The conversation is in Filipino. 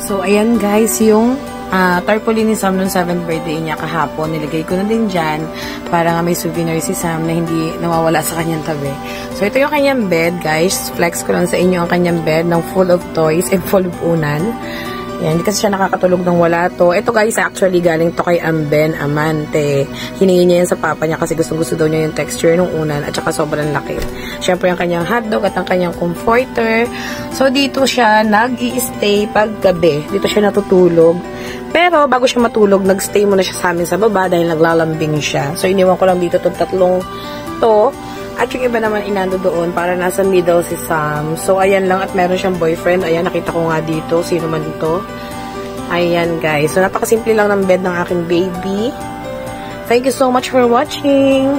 So, ayan guys, yung tarpaulin ni Sam nung 7th birthday niya kahapon. Nilagay ko na din dyan para nga may souvenir si Sam na hindi nawawala sa kanyang tabi. So, ito yung kanyang bed, guys. Flex ko lang sa inyo ang kanyang bed ng full of toys and full of unan. Yan, hindi kasi siya nakakatulog ng wala to. Ito guys, actually galing to kay Amben Amante. Hiningi niya yan sa papa niya kasi gusto daw niya yung texture ng unan at saka sobrang laki. Siyempre yung kanyang hotdog at ang kanyang comforter. So dito siya nag-i-stay pag gabi. Dito siya natutulog. Pero bago siya matulog, nag-stay muna siya sa amin sa baba dahil naglalambing siya. So iniwan ko lang dito itong tatlong to. At yung iba naman inando doon para nasa middle si Sam. So, ayan lang. At meron siyang boyfriend. Ayan, nakita ko nga dito. Sino man ito. Ayan, guys. So, napakasimple lang ng bed ng aking baby. Thank you so much for watching.